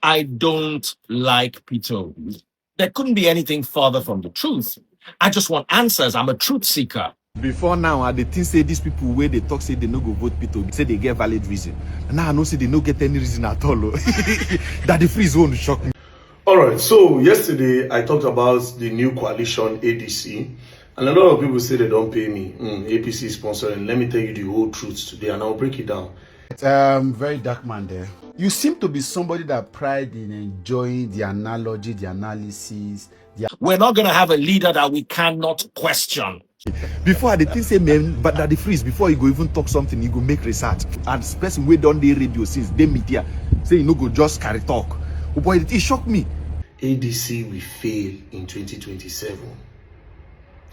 I don't like Peter Obi. There couldn't be anything further from the truth. I just want answers. I'm a truth seeker. Before now, I think say these people where they talk say they no go vote Peter Obi, say they get valid reason. And now I know say they no get any reason at all. That the free zone shock me. All right, so yesterday I talked about the new coalition ADC, and a lot of people say they don't pay me. APC is sponsoring. Let me tell you the whole truth today, and I'll break it down. Very dark man there. You seem to be somebody that pride in enjoying the analogy, the analysis. We're not going to have a leader that we cannot question. Before the thing say man, but that the freeze before you go even talk something, you go make research. And this person we done the radio since they media say you no go just carry talk. Oh boy, it shocked me. ADC will fail in 2027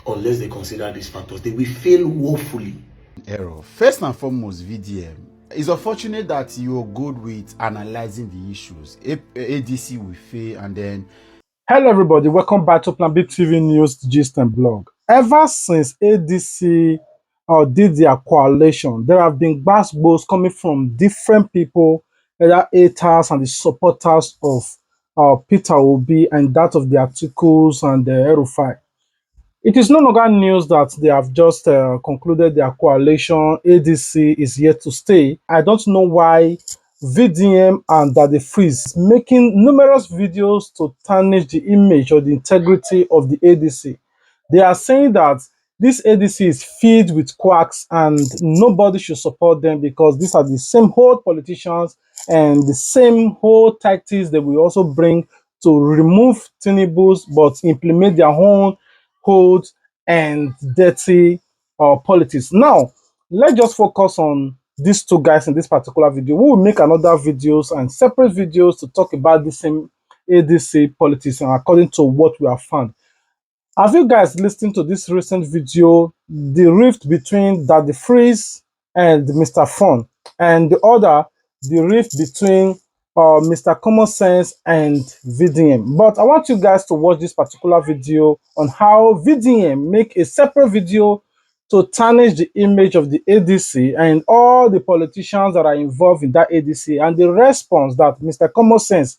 unless they consider these factors. They will fail woefully. Error. First and foremost, VDM. It's unfortunate that you're good with analyzing the issues. ADC will fail and then... Hello everybody, welcome back to Plan B TV News, Gist and Blog. Ever since ADC did their coalition, there have been gbas coming from different people, either haters and the supporters of Peter Obi and that of the articles and the Erufai. It is no longer news that they have just concluded their coalition. ADC is yet to stay. I don't know why VDM and Daddy Freeze making numerous videos to tarnish the image or the integrity of the ADC. They are saying that this ADC is filled with quacks and nobody should support them because these are the same old politicians and the same old tactics that we also bring to remove Tinubu's but implement their own old and dirty politics. Now, let's just focus on these two guys in this particular video. We will make another videos and separate videos to talk about the same ADC politics and according to what we have found. Have you guys listened to this recent video, the rift between Daddy Freeze and Mr. Fun, and the other, the rift between Mr. Common Sense and VDM? But I want you guys to watch this particular video on how VDM make a separate video to tarnish the image of the ADC and all the politicians that are involved in that ADC, and the response that Mr. Common Sense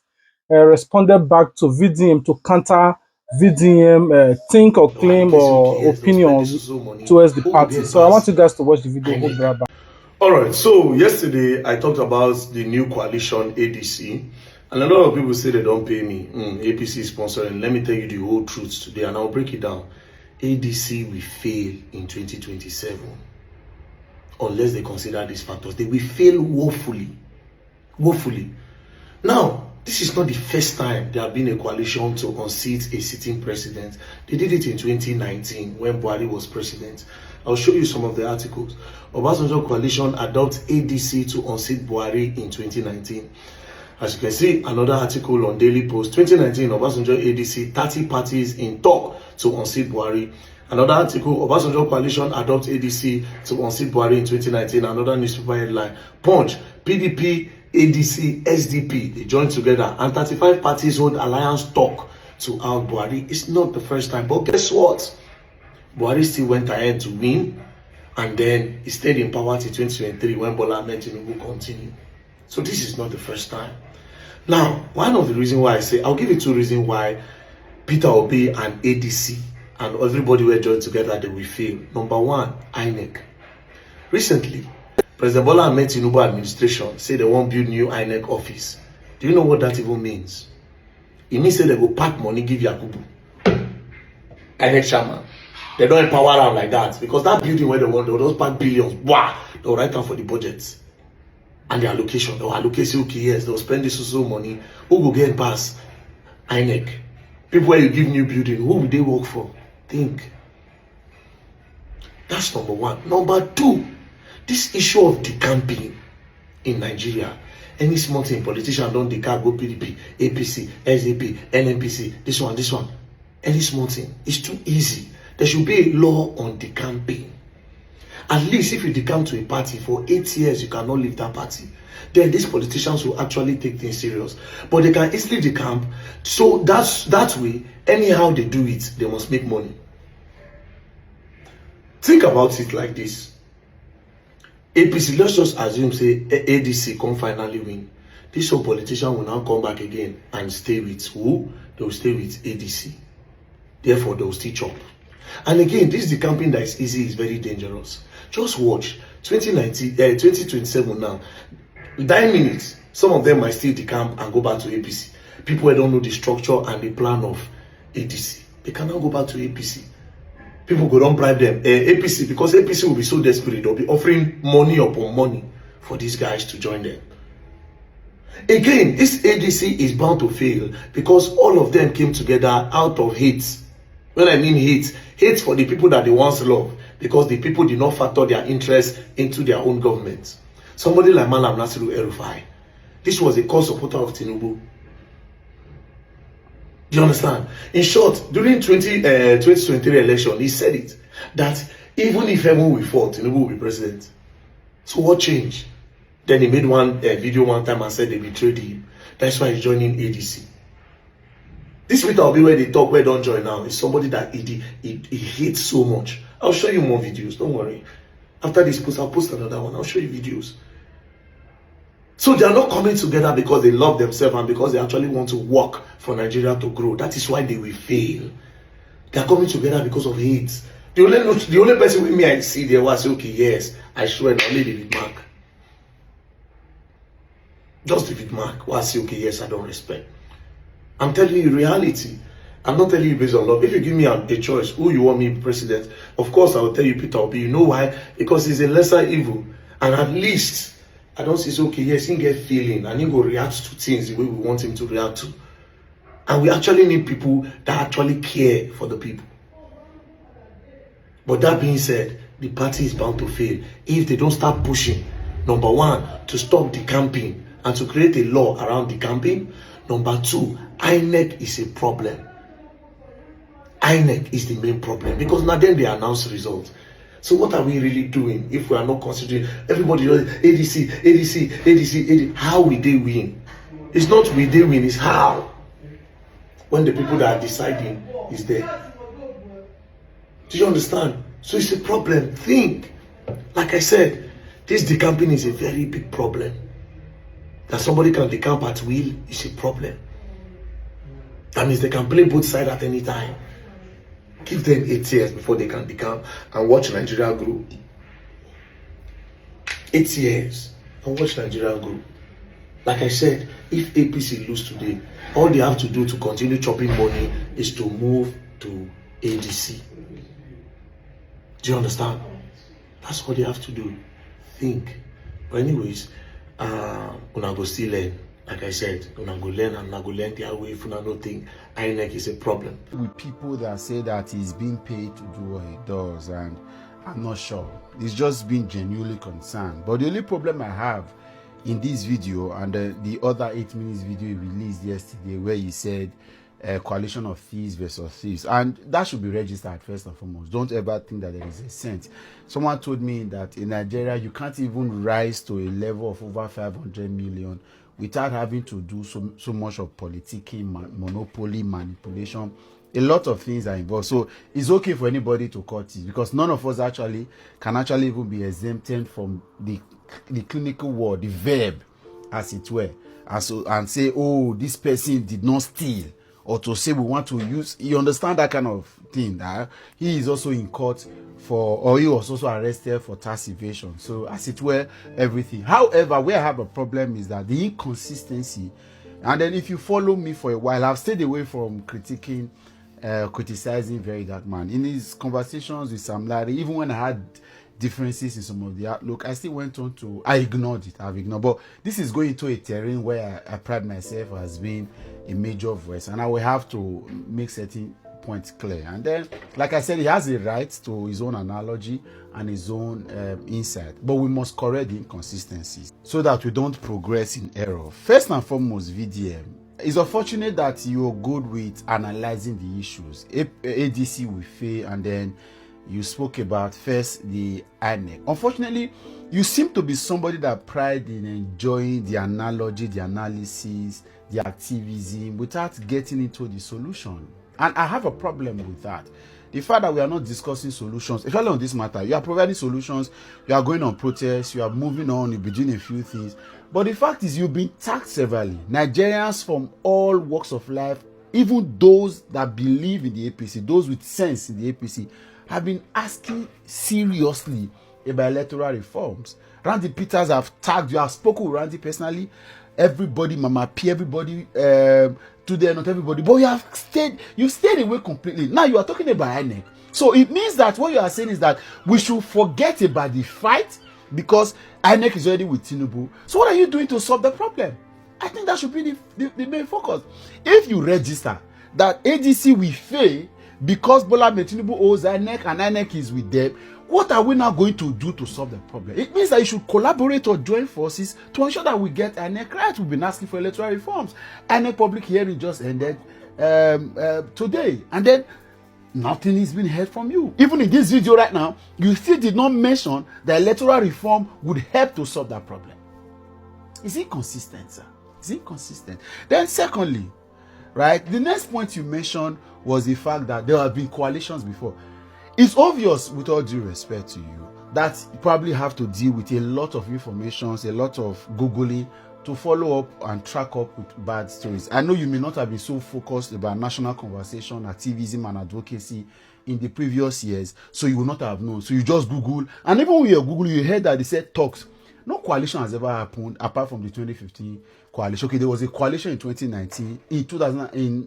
responded back to VDM to counter VDM think or claim or opinion towards the party. So I want you guys to watch the video. All right, so yesterday I talked about the new coalition ADC, and a lot of people say they don't pay me. APC is sponsoring. Let me tell you the whole truth today, and I'll break it down. ADC will fail in 2027 unless they consider these factors. They will fail woefully. Woefully. Now, this is not the first time there have been a coalition to unseat a sitting president. They did it in 2019 when Buhari was president. I'll show you some of the articles. Obasanjo coalition adopts ADC to unseat Buhari in 2019. As you can see, another article on Daily Post, 2019, Obasanjo ADC, 30 parties in talk to unseat Buhari. Another article, Obasanjo coalition adopts ADC to unseat Buhari in 2019. Another newspaper headline, Punch, PDP, ADC, SDP, they joined together and 35 parties hold alliance talk to out Buhari. It's not the first time, but guess what? Buhari still went ahead to win, and then he stayed in power till 2023 when Bola Ahmed Tinubu continued. So this is not the first time. Now, one of the reasons why I say, I'll give you two reasons why Peter Obi and ADC and everybody were joined together, they will fail. Number one, INEC. Recently, President Bola Ahmed Tinubu administration say they won't build new INEC office. Do you know what that even means? It means that they go pack money, give Yakubu, INEC chairman. They don't empower them like that because that building where they want, they'll just pack billions. Wow, they'll write down for the budget and the allocation. They'll allocate, okay, yes, they'll spend this so money. Who will get past INEC? People where you give new building, who will they work for? Think. That's number one. Number two, this issue of decamping in Nigeria. Any small thing, politician don't decamp, go PDP, APC, SDP, NNPC, this one. Any small thing. It's too easy. There should be a law on decamping. At least if you decamp to a party for 8 years, you cannot leave that party. Then these politicians will actually take things serious. But they can easily decamp. So that way, anyhow they do it, they must make money. Think about it like this. APC, let's just assume, say, ADC can finally win. This whole politician will now come back again and stay with who? They will stay with ADC. Therefore, they will still chop. And again, this is the camping that is easy, is very dangerous. Just watch 2027 now. 9 minutes, some of them might still decamp and go back to APC. People who don't know the structure and the plan of ADC, they cannot go back to APC. People go don't bribe them. APC, because APC will be so desperate, they'll be offering money upon money for these guys to join them. Again, this ADC is bound to fail because all of them came together out of hate. When I mean hate for the people that they once loved, because the people did not factor their interests into their own government. Somebody like Malam Nasiru El-Rufai, this was a core supporter of Tinubu. Do you understand? In short, during 2023 election, he said it, that even if everyone will fall, Tinubu will be president. So what changed? Then he made one video one time and said they betrayed him. That's why he's joining ADC. This Peter Obi where they talk, where don't join now, is somebody that he hates so much. I'll show you more videos, don't worry. After this post, I'll post another one. I'll show you videos. So they are not coming together because they love themselves and because they actually want to work for Nigeria to grow. That is why they will fail. They are coming together because of hate. The only person with me I see there was, okay, yes, I swear, only David Mark. Just David Mark. Well, I say, okay, yes, I don't respect. I'm telling you reality. I'm not telling you based on love. If you give me a choice, who you want me president, of course I will tell you Peter Obi. You know why? Because he's a lesser evil. And at least, I don't say, okay, yes, he get feeling and he go react to things the way we want him to react to. And we actually need people that actually care for the people. But that being said, the party is bound to fail if they don't start pushing. Number one, to stop the camping and to create a law around the camping. Number two, INEC is a problem. INEC is the main problem because now then they announce results. So what are we really doing if we are not considering everybody ADC, ADC, ADC, ADC? How will they win? It's not will they win, it's how. When the people that are deciding is there. Do you understand? So it's a problem. Think. Like I said, this decamping is a very big problem. That somebody can decamp at will is a problem. That means they can play both sides at any time. Give them 8 years before they can decamp and watch Nigeria grow. 8 years and watch Nigeria grow. Like I said, if APC lose today, all they have to do to continue chopping money is to move to ADC. Do you understand? That's what they have to do. Think. But anyways, una go still learn. Like I said, una go learn and una go learn their way if una no think INEC is a problem. With people that say that he's being paid to do what he does, and I'm not sure. He's just being genuinely concerned. But the only problem I have in this video and the other 8 minutes video he released yesterday where he said coalition of thieves versus thieves, and that should be registered first and foremost. Don't ever think that there is a sense. Someone told me that in Nigeria you can't even rise to a level of over 500 million without having to do so much of politicking, monopoly, manipulation. A lot of things are involved. So it's okay for anybody to cut it because none of us can actually even be exempted from the clinical word, the verb, as it were, and say, oh, this person did not steal, or to say we want to use. You understand that kind of thing? He is also in court or he was also arrested for tax evasion. So as it were, everything. However, where I have a problem is that the inconsistency. And then if you follow me for a while, I've stayed away from criticizing that man. In his conversations with Sam Larry, even when I had differences in some of the outlook, I still went on to, I've ignored. But this is going into a terrain where I pride myself as being a major voice, and I will have to make certain points clear. And then, like I said, he has a right to his own analogy and his own insight, but we must correct the inconsistencies so that we don't progress in error. First and foremost, VDM, it's unfortunate that you're good with analyzing the issues. ADC will fail, and then you spoke about first the INEC. Unfortunately, you seem to be somebody that pride in enjoying the analogy, the analysis, the activism without getting into the solution. And I have a problem with that. The fact that we are not discussing solutions, especially on this matter, you are providing solutions, you are going on protests, you are moving on, you'll be doing a few things. But the fact is, you've been taxed severally. Nigerians from all walks of life, even those that believe in the APC, those with sense in the APC, have been asking seriously about electoral reforms. Randy Peters have tagged you, have spoken with Randy personally. Everybody, Mama P, everybody, today, not everybody, but you stayed away completely. Now you are talking about INEC. So it means that what you are saying is that we should forget about the fight because INEC is already with Tinubu. So what are you doing to solve the problem? I think that should be the main focus. If you register that ADC will fail because Bola Tinubu owes INEC and INEC is with them, what are we now going to do to solve the problem? It means that you should collaborate or join forces to ensure that we get INEC right. We've been asking for electoral reforms. INEC public hearing just ended today, and then nothing is being heard from you. Even in this video right now, you still did not mention that electoral reform would help to solve that problem. Is it consistent, sir? Is it consistent? Then secondly, right, the next point you mentioned was the fact that there have been coalitions before. It's obvious, with all due respect to you, that you probably have to deal with a lot of information, a lot of Googling to follow up and track up with bad stories. I know you may not have been so focused about national conversation, activism, and advocacy in the previous years, so you will not have known. So you just Google, and even when you Google, you heard that they said talks. No coalition has ever happened apart from the 2015 coalition. Okay, there was a coalition in 2019, in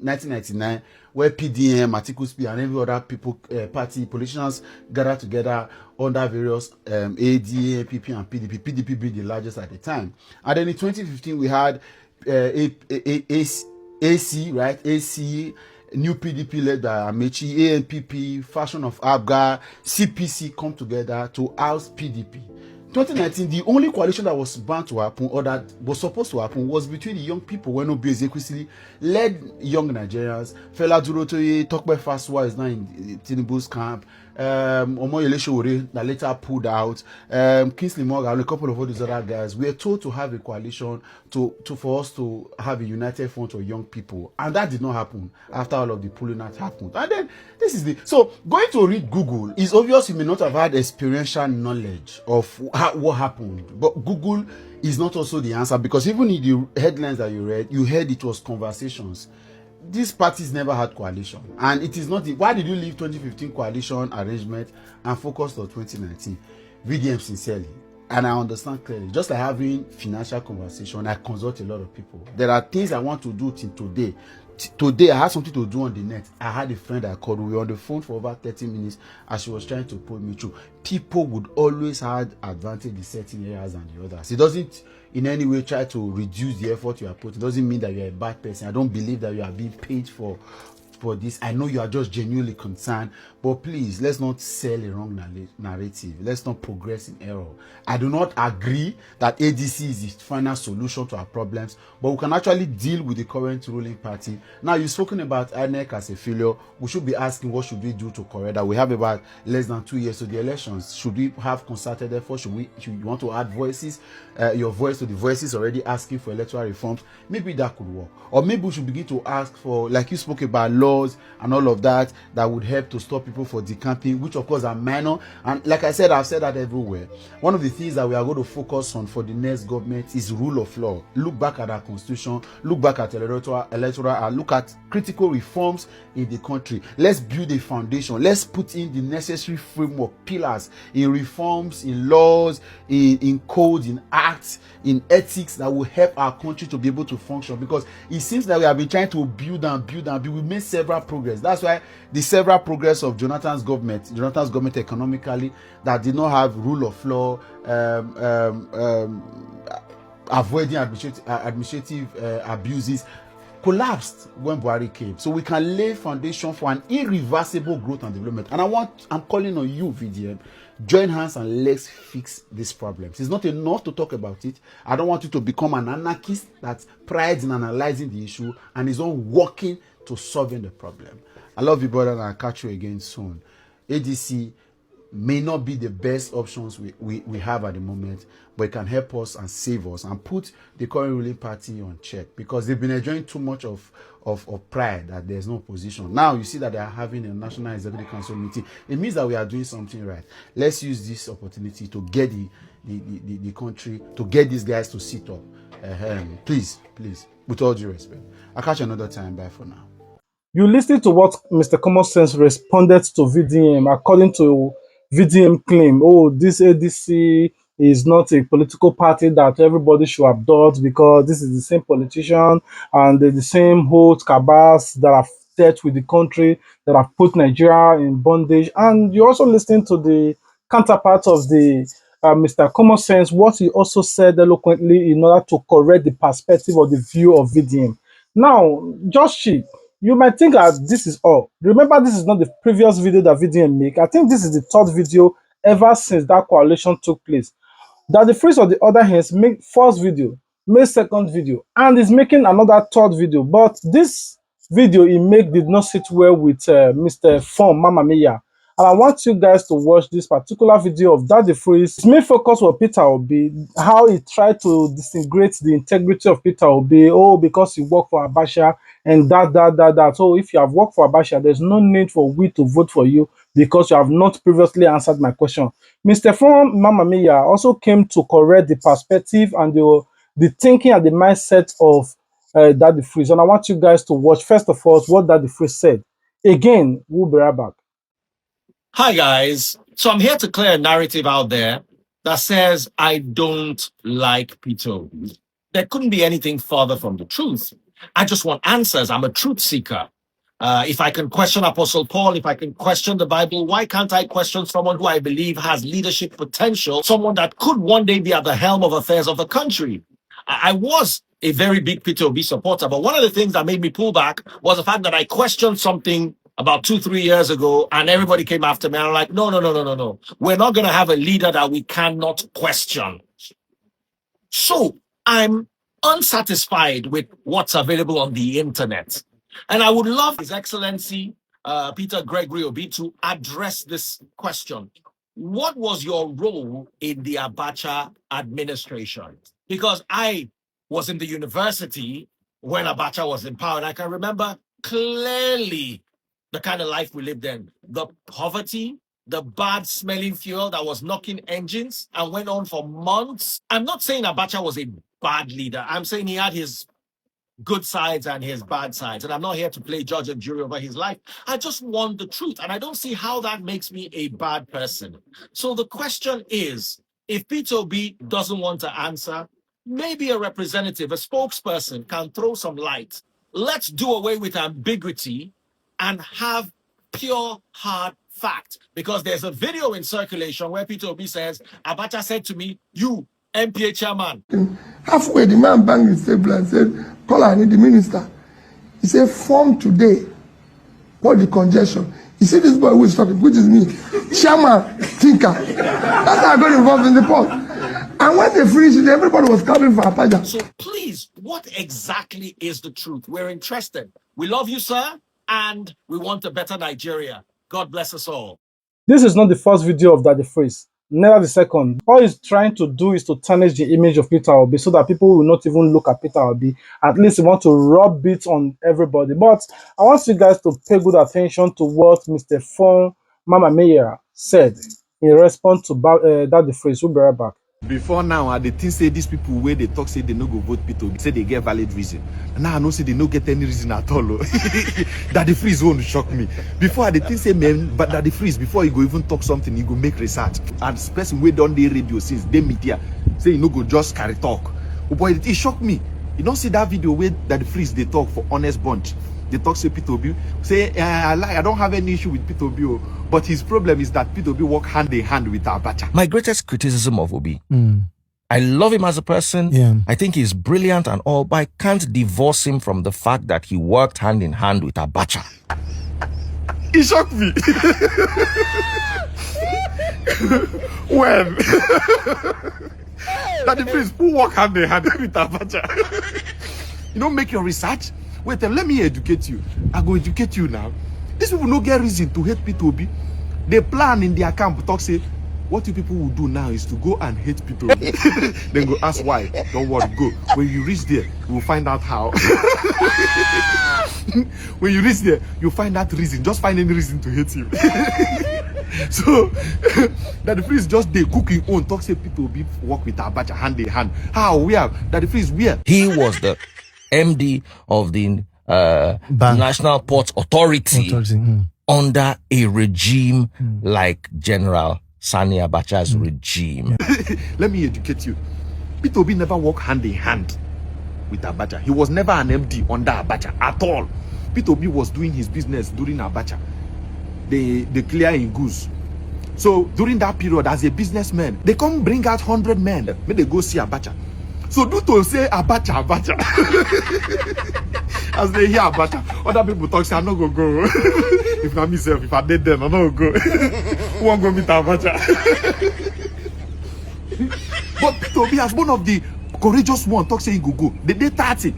1999, where PDM, Articles P, and every other party, politicians gathered together under various AD, APP, and PDP. PDP being the largest at the time. And then in 2015, we had AC, right? AC, New PDP led by Amechi, ANPP, Fashion of Abga, CPC come together to oust PDP. 2019, the only coalition that was bound to happen or that was supposed to happen was between the young people when Obi Ezekwesili led young Nigerians. Fela Durotoye, Tokpe Faswa is now in Tinubu's camp. Omoyele Sowore that later pulled out. Kingsley Morgan and a couple of all these other guys. We are told to have a coalition for us to have a united front of young people, and that did not happen after all of the pulling out happened. And then so going to read Google is obvious. You may not have had experiential knowledge of what happened, but Google is not also the answer, because even in the headlines that you read, you heard it was conversations. These parties never had coalition, and it is not. Why did you leave 2015 coalition arrangement and focus on 2019? VDM sincerely, and I understand clearly. Just like having financial conversation, I consult a lot of people. There are things I want to do till today. Today I had something to do on the net. I had a friend I called. We were on the phone for over 30 minutes as she was trying to pull me through. People would always have advantage in certain areas than the others. It doesn't in any way try to reduce the effort you are putting. It doesn't mean that you're a bad person. I don't believe that you are being paid for this. I know you are just genuinely concerned, but please, let's not sell a wrong narrative. Let's not progress in error. I do not agree that ADC is the final solution to our problems, but we can actually deal with the current ruling party. Now, you've spoken about INEC as a failure. We should be asking, what should we do to correct that? We have about less than 2 years to the elections. Should we have concerted effort? Should you want to add voices, your voice to the voices already asking for electoral reforms? Maybe that could work. Or maybe we should begin to ask for, like you spoke about, laws and all of that would help to stop people for decamping, which of course are minor. And like I said, I've said that everywhere. One of the things that we are going to focus on for the next government is rule of law. Look back at our constitution, look back at electoral, and look at critical reforms in the country. Let's build a foundation. Let's put in the necessary framework, pillars in reforms, in laws, in codes, in acts, in ethics that will help our country to be able to function. Because it seems that we have been trying to build. We made several progress. That's why the several progress of Jonathan's government economically, that did not have rule of law, avoiding administrative abuses, collapsed when Buhari came. So we can lay foundation for an irreversible growth and development. And I'm calling on you, VDM, join hands and let's fix these problems. It's not enough to talk about it. I don't want you to become an anarchist that prides in analyzing the issue and is not working to solving the problem. I love you, brother, and I'll catch you again soon. ADC, may not be the best options we have at the moment, but it can help us and save us and put the current ruling party on check, because they've been enjoying too much of pride that there's no opposition. Now you see that they are having a National Executive Council meeting. It means that we are doing something right. Let's use this opportunity to get the country, to get these guys to sit up. Please, with all due respect. I'll catch you another time. Bye for now. You listened to what Mr. Common Sense responded to VDM. According to VDM claim, oh, this ADC is not a political party that everybody should adopt because this is the same politician and the same whole cabals that have dealt with the country, that have put Nigeria in bondage. And you also listened to the counterpart of the Mr. Common Sense, what he also said eloquently in order to correct the perspective or the view of VDM. Now, Joshi, you might think that this is all. Remember, this is not the previous video that VDM make. I think this is the third video ever since that coalition took place. That the Freeze, on the other hand, make first video, made second video, and is making another third video. But this video he make did not sit well with Mr. Fon Mama Mia. And I want you guys to watch this particular video of Daddy Freeze. His main focus was Peter Obi, how he tried to disintegrate the integrity of Peter Obi. Oh, because he worked for Abacha and that. So if you have worked for Abacha, there's no need for we to vote for you because you have not previously answered my question. Mr. Fon Mama Mia also came to correct the perspective and the thinking and the mindset of Daddy Freeze. And I want you guys to watch, first of all, what Daddy Freeze said. Again, we'll be right back. Hi, guys. So I'm here to clear a narrative out there that says I don't like Peter Obi. There couldn't be anything further from the truth. I just want answers. I'm a truth seeker. If I can question Apostle Paul, if I can question the Bible, why can't I question someone who I believe has leadership potential, someone that could one day be at the helm of affairs of the country? I was a very big Peter Obi supporter, but one of the things that made me pull back was the fact that I questioned something about 2-3 years ago, and everybody came after me. And I'm like, no. We're not going to have a leader that we cannot question. So I'm unsatisfied with what's available on the internet. And I would love His Excellency Peter Gregory Obi to address this question. What was your role in the Abacha administration? Because I was in the university when Abacha was in power, and I can remember clearly the kind of life we lived in. The poverty, the bad smelling fuel that was knocking engines and went on for months. I'm not saying Abacha was a bad leader. I'm saying he had his good sides and his bad sides. And I'm not here to play judge and jury over his life. I just want the truth. And I don't see how that makes me a bad person. So the question is, if Peter Obi doesn't want to answer, maybe a representative, a spokesperson can throw some light. Let's do away with ambiguity and have pure, hard fact. Because there's a video in circulation where Peter Obi says, Abacha said to me, you, MPA chairman. Halfway, the man banged his table and said, call I need the minister. He said, form today. What the congestion? You see this boy who is talking, which is me, chairman, thinker. That's how I got involved in the pot. And when they finished it, everybody was coming for Apaja. So please, what exactly is the truth? We're interested. We love you, sir. And we want a better Nigeria. God bless us all. This is not the first video of Daddy Freeze, neither the second. All he's trying to do is to tarnish the image of Peter Obi so that people will not even look at Peter Obi. At least he wants to rub it on everybody. But I want you guys to pay good attention to what Mr. Fon Mama Meyer said in response to Daddy Freeze. We'll be right back. Before now, I dey think say these people where they talk say they no go vote Peter Obi, say they get valid reason. Now I know say they no get any reason at all. Daddy Freeze won't shock me. Before I dey think say man, but Daddy Freeze before he go even talk something, he go make research. And this person wey don dey radio since they media say he no go just carry talk. Oh boy, it shock me. You don't see that video where Daddy Freeze they talk for honest bunch. They talk say Peter Obi say I don't have any issue with Peter Obi, but his problem is that Peter Obi work hand in hand with Abacha. My greatest criticism of Obi, I love him as a person. Yeah. I think he's brilliant and all, but I can't divorce him from the fact that he worked hand in hand with Abacha. He shocked me. When Daddy Freeze who work hand in hand with Abacha. You don't make your research. Wait, let me educate you. I go educate you now. These people no get reason to hate Peter Obi. They plan in their camp, talk say, what you people will do now is to go and hate people. Then go ask why. Don't worry, go. When you reach there, you will find out how. When you reach there, you'll find that reason. Just find any reason to hate him. So that the freeze just they cooking own talk say people be work with Abacha hand in hand. How we are that the freeze where He was the MD of the National Ports Authority under a regime like General Sani Abacha's regime. Let me educate you. Peter Obi never worked hand in hand with Abacha. He was never an MD under Abacha at all. Peter Obi was doing his business during Abacha. They clear in goose. So during that period, as a businessman, they come bring out 100 men. May they go see Abacha. So do to say Abacha. As they hear Abacha, other people talk say I no go. If not myself, if I did them, I no go. Who won't go meet Abacha? But Peter Obi as one of the courageous one talk say he go. They 30.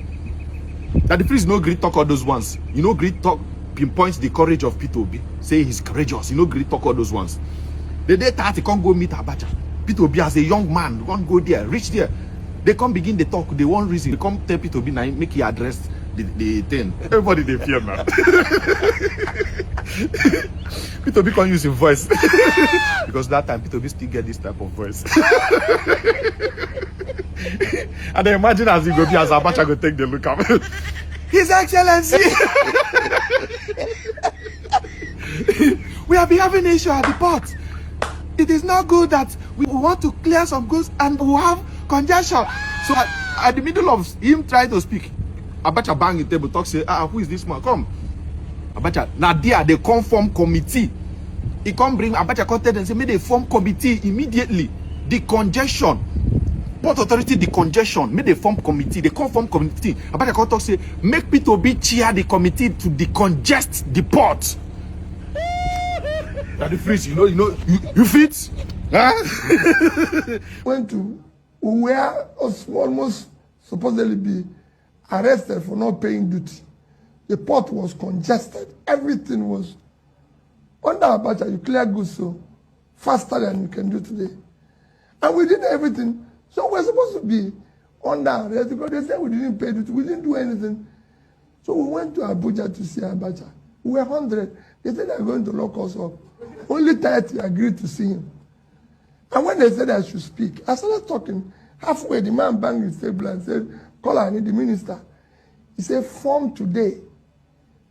That the priest no great talk all those ones. You know great talk pinpoints the courage of Peter Obi. Say he's courageous. You know great talk all those ones. The day 30 can't go meet Abacha. Peter Obi as a young man can't go there, reach there. They come begin the talk. They one reason. They come tell Peter Obi now make he address the thing. Everybody they fear now. Peter Obi can't use his voice because that time Peter Obi still get this type of voice. And then imagine as he go be as Abacha go take the look at him. His Excellency. We have been having an issue at the port. It is not good that we want to clear some goods and we have congestion. So at the middle of him trying to speak, Abacha bang the table, talk say, who is this man? Come. Abacha, now they come form committee. He come bring Abacha content and say, may they form committee immediately. The congestion. Port Authority, the congestion. May they form committee. They come form committee. Abacha come talk say, make Peter Obi chair the committee to decongest the port. That the freeze, you fit? Huh? Went to where was almost supposedly be arrested for not paying duty. The port was congested. Everything was under Abacha. You clear goods so faster than you can do today. And we did everything. So we're supposed to be under arrest because they said we didn't pay duty. We didn't do anything. So we went to Abuja to see Abacha. We were 100. They said they were going to lock us up. Only 30 agreed to see him. And when they said I should speak, I started talking. Halfway, the man banged his table and said, call I need the minister. He said, form today.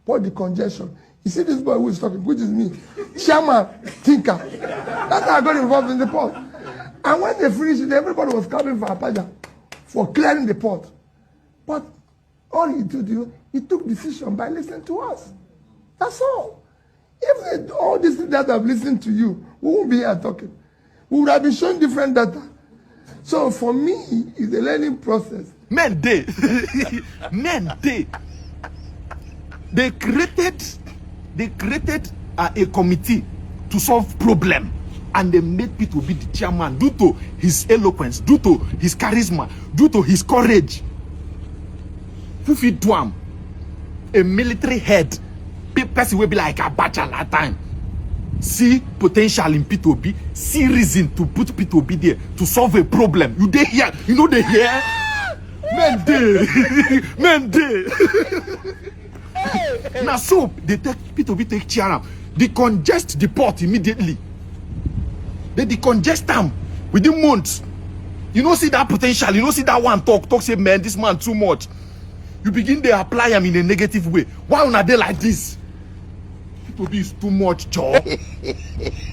Put the congestion. You see this boy who is talking, which is me. Chairman, thinker. That's how I got involved in the port. And when they finished it, everybody was coming for Apaja for clearing the port. But all he did, he took decision by listening to us. That's all. If all these that have listened to you, we won't be here talking. We would have been showing different data. So for me, it's a learning process. Men, they created a committee to solve problem, and they made Peter be the chairman due to his eloquence, due to his charisma, due to his courage. Who fit do him? A military head. Person will be like Abacha that time. See potential in Peter Obi, see reason to put Peter Obi there to solve a problem. You dey here, you know they here. Men dey. Now so they take Peter Obi take chair, they congest the port immediately. They decongest them within months. You know see that potential, you know see that one talk say man this man too much. You begin to apply them in a negative way. Why una dey like this? Peter Obi is too much job.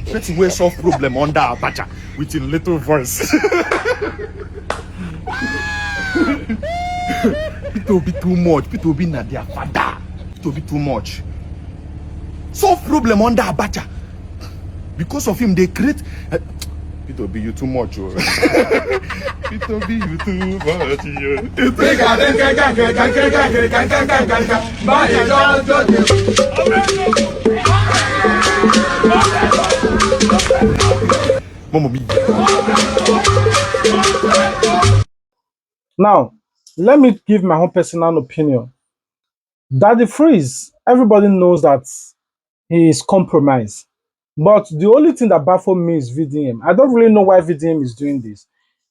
Let's way solve problem under Abacha with a little voice. Peter Obi too much. Peter Obi na their father. Peter Obi too much. Solve problem under Abacha. Because of him, they create. Peter Obi, you too much. Oh. Peter Obi, you too much. Now, let me give my own personal opinion. Daddy Freeze, everybody knows that he is compromised. But the only thing that baffles me is VDM. I don't really know why VDM is doing this.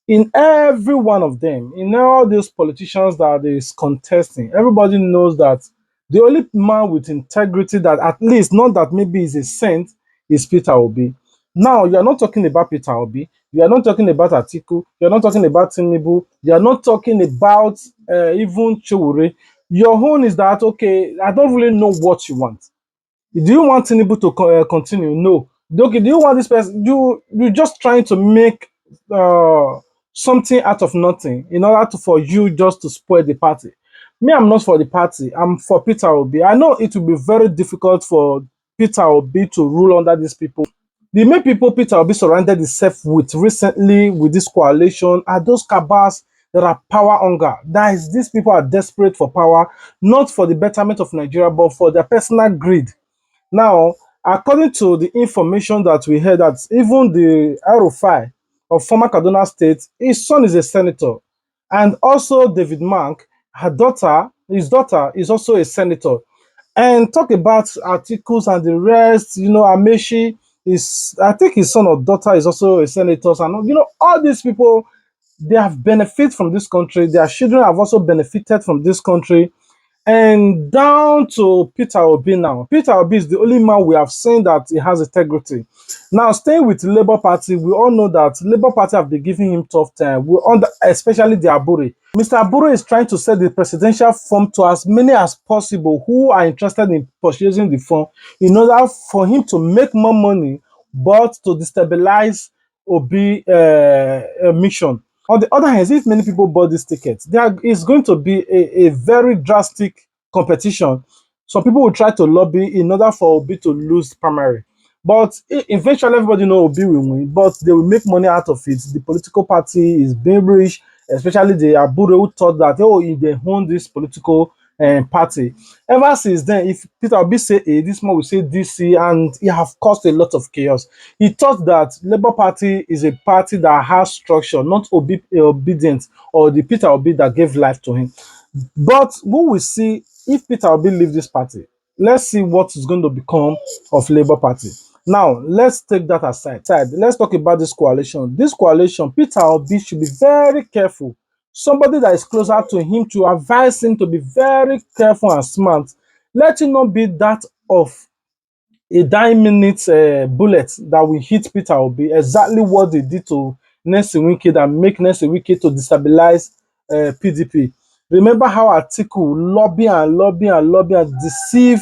In every one of them, in all those politicians that is contesting, everybody knows that the only man with integrity that at least, not that maybe is a saint, is Peter Obi. Now, you are not talking about Peter Obi. You are not talking about Atiku. You are not talking about Tinubu. You are not talking about even Chowure. Your own is that, okay, I don't really know what you want. Do you want Tinubu to continue? No. Okay, do you want this person? You're just trying to make uh, something out of nothing in order to, for you just to spoil the party. Me, I'm not for the party. I'm for Peter Obi. I know it will be very difficult for Peter Obi to rule under these people. The main people Peter Obi surrounded himself with recently with this coalition are those cabals that are power hunger. That is, these people are desperate for power, not for the betterment of Nigeria, but for their personal greed. Now, according to the information that we heard, that even the Arufai of former Kaduna State, his son is a senator, and also David Mark, his daughter is also a senator. And talk about articles and the rest, Amechi is, I think his son or daughter is also a senator, and all these people, they have benefit from this country. Their children have also benefited from this country, and down to Peter Obi now. Peter Obi is the only man we have seen that he has integrity. Now, staying with the Labour Party, we all know that Labour Party have been giving him tough time, especially the Abure. Mr. Abure is trying to sell the presidential form to as many as possible who are interested in purchasing the form in order for him to make more money, but to destabilize Obi mission. On the other hand, if many people bought this ticket, there is going to be a very drastic competition. Some people will try to lobby in order for Obi to lose primary. But eventually, everybody know Obi will win, but they will make money out of it. The political party is being rich, especially the Abure who thought that, oh, if they own this political party. Ever since then, if Peter Obi say A, this man will say DC, and it have caused a lot of chaos. He thought that Labour Party is a party that has structure, not obedient, or the Peter Obi that gave life to him. But we will see if Peter Obi leave this party. Let's see what is going to become of Labour Party. Now, let's take that aside. Let's talk about this coalition. This coalition, Peter Obi should be very careful. Somebody that is closer to him to advise him to be very careful and smart. Let it not be that of a 9 minute bullet that will hit Peter Obi, exactly what they did to Nancy Wike, that make Nancy Wike to destabilize PDP. Remember how Atiku lobby and lobby and lobby and deceive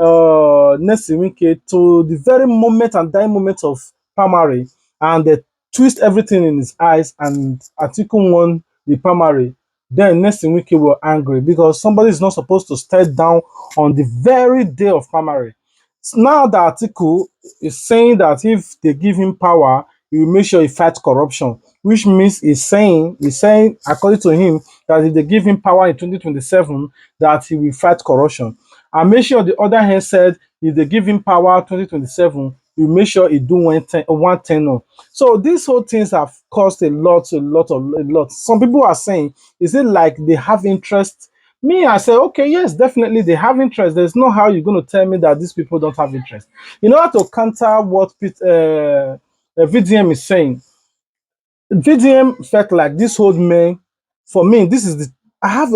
Nancy Wike to the very moment and dying moment of primary, and they twist everything in his eyes, and Atiku won the primary. Then Nancy Wike were angry because somebody is not supposed to step down on the very day of primary. Now the article is saying that if they give him power, he will make sure he fights corruption, which means he's saying according to him that if they give him power in 2027, that he will fight corruption. And make sure on the other hand said if they give him power 2027, he will make sure he do one tenor. So these whole things have caused a lot. Some people are saying, is it like they have interest? Me, I say, okay, yes, definitely they have interest. There's no how you're going to tell me that these people don't have interest. In order to counter what VDM is saying, VDM felt like this old man, for me, this is the, I have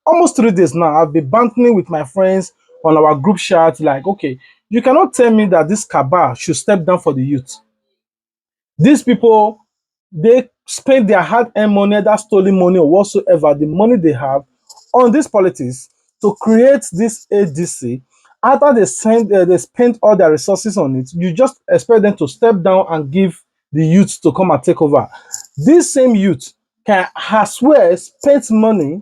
almost 3 days now. I've been bantering with my friends on our group chat, like, okay, you cannot tell me that this cabal should step down for the youth. These people, they spend their hard-earned money, that stolen money or whatsoever, the money they have on this politics to create this ADC. After they spend all their resources on it, you just expect them to step down and give the youth to come and take over. This same youth can as well spend money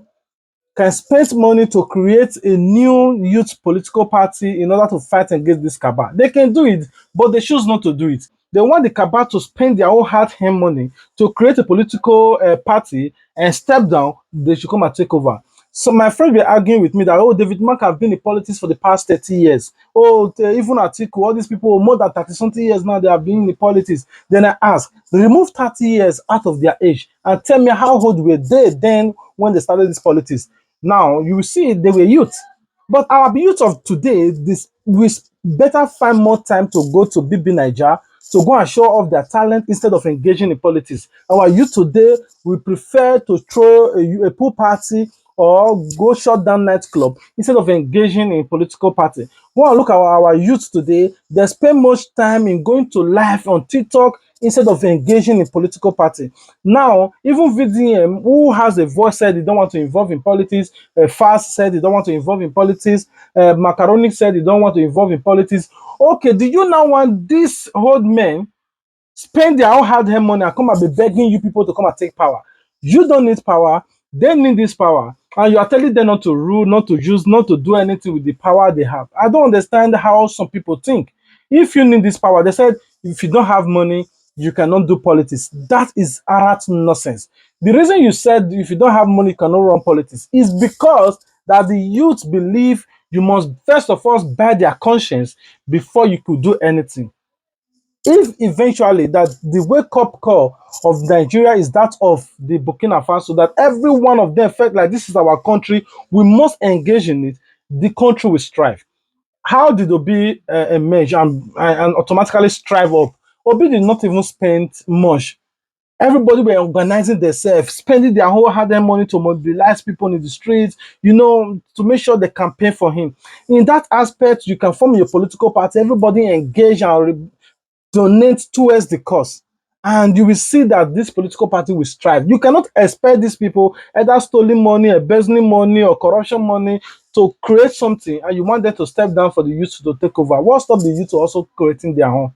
to create a new youth political party in order to fight against this cabal. They can do it, but they choose not to do it. They want the cabal to spend their own hard-earned money to create a political party and step down. They should come and take over. So my friends were arguing with me that, oh, David Mark have been in politics for the past 30 years. Oh, even Atiku, all these people, more than 30-something years now, they have been in politics. Then I ask, remove 30 years out of their age and tell me how old were they then when they started this politics. Now, you will see they were youth. But our youth of today, better find more time to go to BB Niger to go and show off their talent instead of engaging in politics. Our youth today, we prefer to throw a pool party or go shut down nightclub instead of engaging in political party. Go and look at our youth today, they spend much time in going to live on TikTok instead of engaging in political party. Now, even VDM, who has a voice, said he don't want to involve in politics. Fast said he don't want to involve in politics. Macaroni said he don't want to involve in politics. Okay, do you now want these old men spend their own hard-earned money and come and be begging you people to come and take power? You don't need power. They need this power. And you are telling them not to rule, not to use, not to do anything with the power they have. I don't understand how some people think. If you need this power, they said, if you don't have money, you cannot do politics. That is arrant nonsense. The reason you said if you don't have money, you cannot run politics is because that the youth believe you must first of all buy their conscience before you could do anything. If eventually that the wake-up call of Nigeria is that of the Burkina Faso, that every one of them felt like this is our country, we must engage in it, the country will strive. How did Obi emerge and automatically strive up? Obi did not even spend much. Everybody were organizing themselves, spending their whole hard-earned money to mobilize people in the streets, to make sure they campaign for him. In that aspect, you can form your political party, everybody engage and donate towards the cause. And you will see that this political party will strive. You cannot expect these people either stealing money, embezzling money, or corruption money to create something, and you want them to step down for the youth to take over. What stops the youth to also creating their own?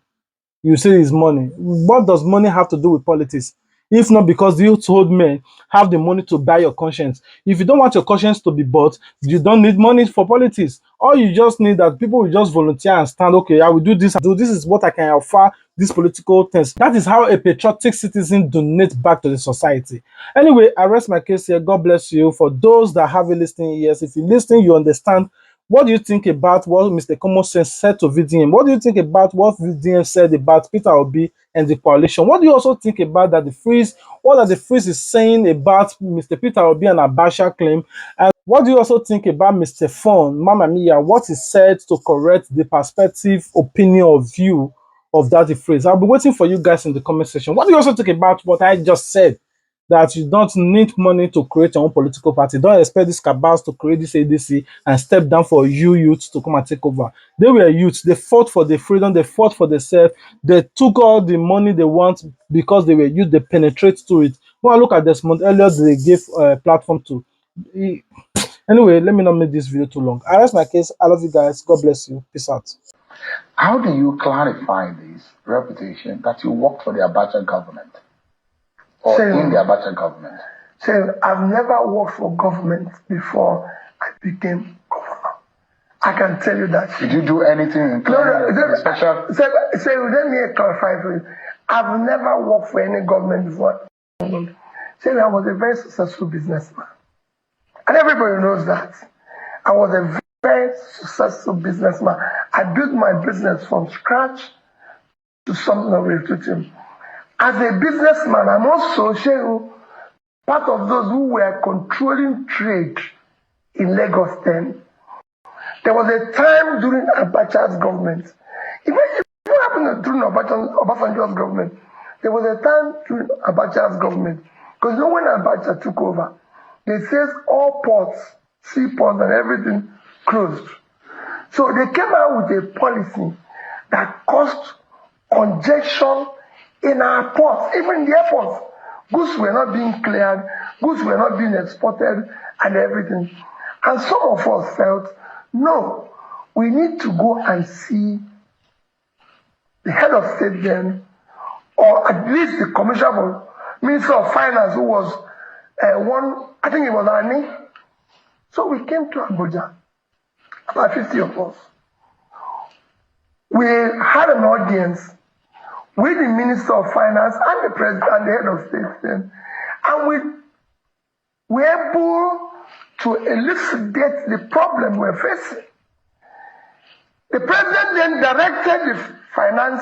You say it's money. What does money have to do with politics? If not because the youth old men have the money to buy your conscience. If you don't want your conscience to be bought, you don't need money for politics. All you just need that people will just volunteer and stand, okay, I will do this, this is what I can offer these political things. That is how a patriotic citizen donates back to the society. Anyway, I rest my case here. God bless you. For those that have a listening ears, if you listen, you understand. What do you think about what Mr. Common Sense said to VDM? What do you think about what VDM said about Peter Obi and the coalition? What do you also think about that what that the freeze is saying about Mr. Peter Obi and Abacha claim? And what do you also think about Mr. Fon, Mama Mia, what is said to correct the perspective, opinion, or view of that phrase? I'll be waiting for you guys in the comment section. What do you also think about what I just said? That you don't need money to create your own political party. Don't expect these cabals to create this ADC and step down for you youths to come and take over. They were youths. They fought for the freedom. They fought for themselves. They took all the money they want because they were youth. They penetrate to it. When I look at Desmond Elliott, they gave a platform to. Anyway, let me not make this video too long. I rest my case. I love you guys. God bless you. Peace out. How do you clarify this reputation that you worked for the Abacha government? Or in the Abacha government? So I've never worked for government before I became governor. I can tell you that. Did you do anything in special? So let me clarify for you. I've never worked for any government before. So I was a very successful businessman. And everybody knows that. I was a very successful businessman. I built my business from scratch to something of a As a businessman, I'm also part of those who were controlling trade in Lagos then. There was a time during Abacha's government, even happened during Obasanjo's government, there was a time during Abacha's government, because when Abacha took over, they said all ports, seaports and everything closed. So they came out with a policy that caused congestion in our ports, even in the airports. Goods were not being cleared, goods were not being exported and everything. And some of us felt, no, we need to go and see the head of state then, or at least the commissioner, Minister of Finance, who was I think it was Ani. So we came to Abuja, about 50 of us. We had an audience with the Minister of Finance and the President and the head of state then, and we were able to elucidate the problem we're facing. The President then directed the Finance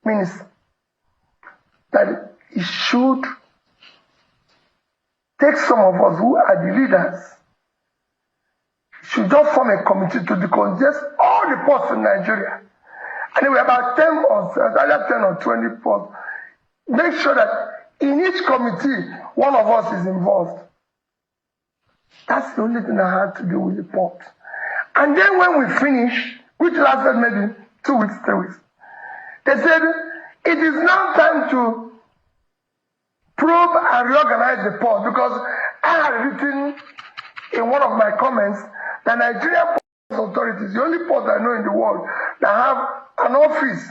Minister that he should take some of us who are the leaders, should just form a committee to decongest all the ports in Nigeria. Anyway, about 10 or 20 ports. Make sure that in each committee, one of us is involved. That's the only thing I had to do with the port. And then when we finished, which lasted maybe 2 weeks, 3 weeks, they said, it is now time to probe and reorganize the port, because I had written in one of my comments that Nigerian Port Authority is the only port I know in the world that have an office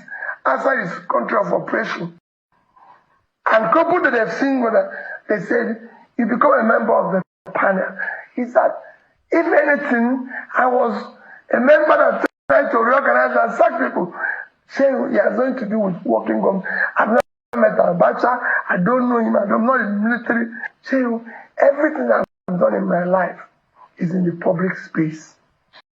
outside its country of operation. And coupled that they've seen whether they said, you become a member of the panel. He said, if anything, I was a member that tried to reorganize and sack people. Saying he has nothing to do with working government. I've never met Abacha. I don't know him. I'm not in the military. Saying everything I've done in my life is in the public space.